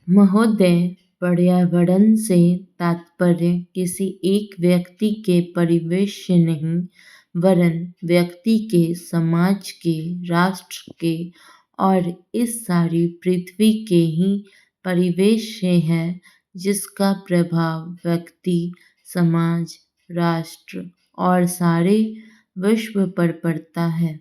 महोदय, पर्यावरण से तात्पर्य किसी एक व्यक्ति के परिवेश से नहीं, वरन व्यक्ति के, समाज के, राष्ट्र के और इस सारी पृथ्वी के ही परिवेश से है, जिसका प्रभाव व्यक्ति, समाज, राष्ट्र और सारे विश्व पर पड़ता है।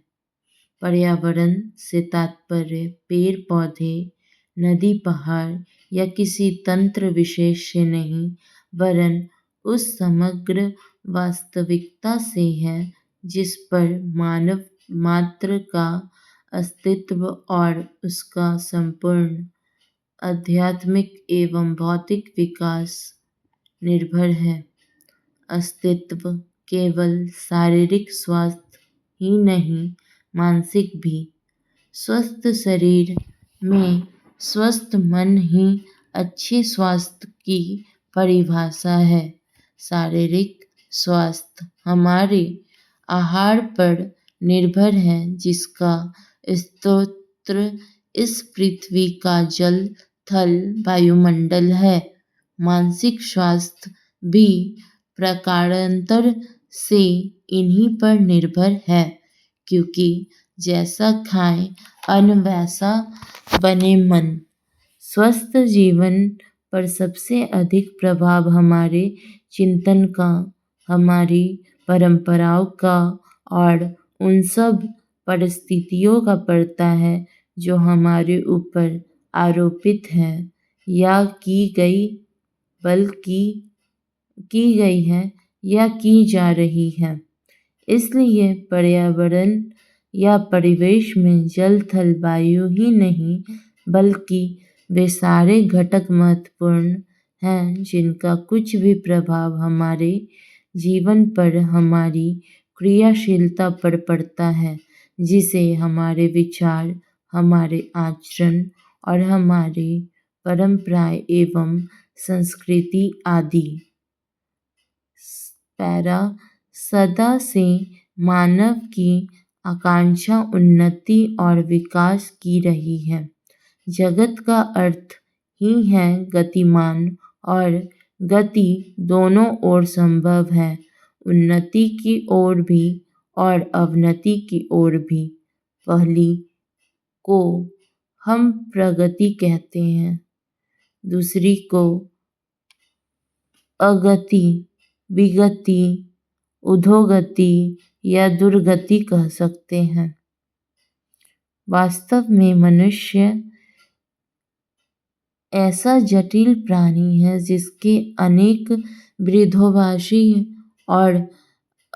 पर्यावरण से तात्पर्य पेड़ पौधे, नदी पहाड़ या किसी तंत्र विशेष से नहीं, वरन उस समग्र वास्तविकता से है जिस पर मानव मात्र का अस्तित्व और उसका संपूर्ण आध्यात्मिक एवं भौतिक विकास निर्भर है। अस्तित्व केवल शारीरिक स्वास्थ्य ही नहीं, मानसिक भी। स्वस्थ शरीर में स्वस्थ मन ही अच्छे स्वास्थ्य की परिभाषा है। शारीरिक स्वास्थ्य हमारे आहार पर निर्भर है, जिसका स्रोत इस पृथ्वी का जल, थल, वायुमंडल है। मानसिक स्वास्थ्य भी प्रकारांतर से इन्हीं पर निर्भर है, क्योंकि जैसा खाएं अन्न वैसा बने मन। स्वस्थ जीवन पर सबसे अधिक प्रभाव हमारे चिंतन का, हमारी परंपराओं का और उन सब परिस्थितियों का पड़ता है जो हमारे ऊपर आरोपित है या की गई है या की जा रही है। इसलिए पर्यावरण या परिवेश में जल, थल, वायु ही नहीं, बल्कि वे सारे घटक महत्वपूर्ण हैं जिनका कुछ भी प्रभाव हमारे जीवन पर, हमारी क्रियाशीलता पर पड़ता है, जिसे हमारे विचार, हमारे आचरण और हमारी परंपराएं एवं संस्कृति आदि पैरा सदा से मानव की आकांक्षा उन्नति और विकास की रही है। जगत का अर्थ ही है गतिमान, और गति दोनों ओर संभव है, उन्नति की ओर भी और अवनति की ओर भी। पहली को हम प्रगति कहते हैं, दूसरी को अगति, विगति, अधोगति या दुर्गति कह सकते हैं। वास्तव में मनुष्य ऐसा जटिल प्राणी है जिसके अनेक विरोधाभासी और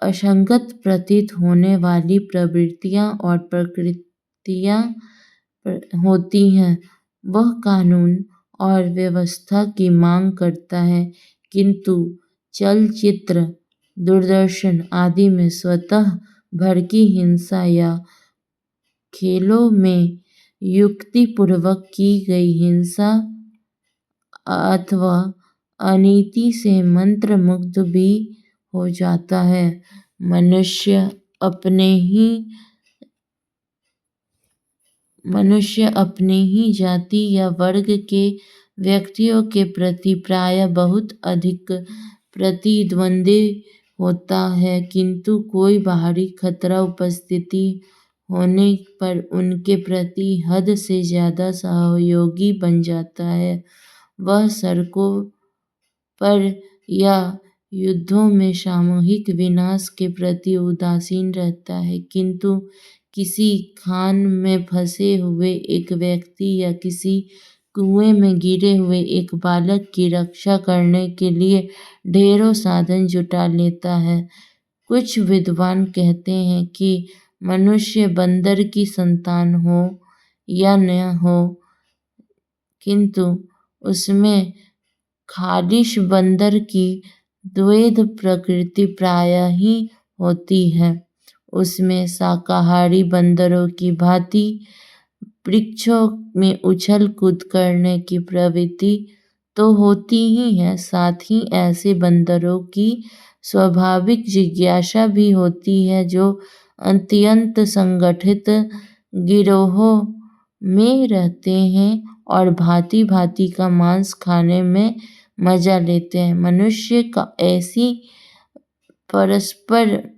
असंगत प्रतीत होने वाली प्रवृत्तियां और प्रकृतियां होती हैं। वह कानून और व्यवस्था की मांग करता है, किंतु चलचित्र, दूरदर्शन आदि में स्वतः भड़की हिंसा या खेलों में युक्तिपूर्वक की गई हिंसा अथवा अनीति से मंत्रमुग्ध भी हो जाता है। मनुष्य अपने ही जाति या वर्ग के व्यक्तियों के प्रति प्रायः बहुत अधिक प्रतिद्वंदी होता है, किंतु कोई बाहरी खतरा उपस्थिति होने पर उनके प्रति हद से ज्यादा सहयोगी बन जाता है। वह सड़कों पर या युद्धों में सामूहिक विनाश के प्रति उदासीन रहता है, किंतु किसी खान में फंसे हुए एक व्यक्ति या किसी कुएं में गिरे हुए एक बालक की रक्षा करने के लिए ढेरों साधन जुटा लेता है। कुछ विद्वान कहते हैं कि मनुष्य बंदर की संतान हो या न हो, किंतु उसमें खालिश बंदर की द्वैध प्रकृति प्रायः ही होती है। उसमें शाकाहारी बंदरों की भांति वृक्षों में उछल कूद करने की प्रवृत्ति तो होती ही है, साथ ही ऐसे बंदरों की स्वाभाविक जिज्ञासा भी होती है जो अत्यंत संगठित गिरोहों में रहते हैं और भांति भांति का मांस खाने में मजा लेते हैं। मनुष्य का ऐसी परस्पर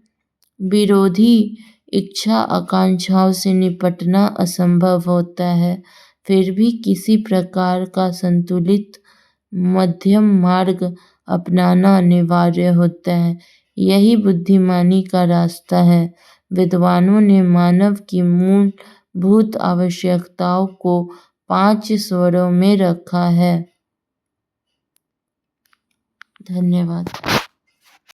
विरोधी इच्छा आकांक्षाओं से निपटना असंभव होता है, फिर भी किसी प्रकार का संतुलित मध्यम मार्ग अपनाना अनिवार्य होता है। यही बुद्धिमानी का रास्ता है। विद्वानों ने मानव की मूलभूत आवश्यकताओं को 5 स्वरों में रखा है। धन्यवाद।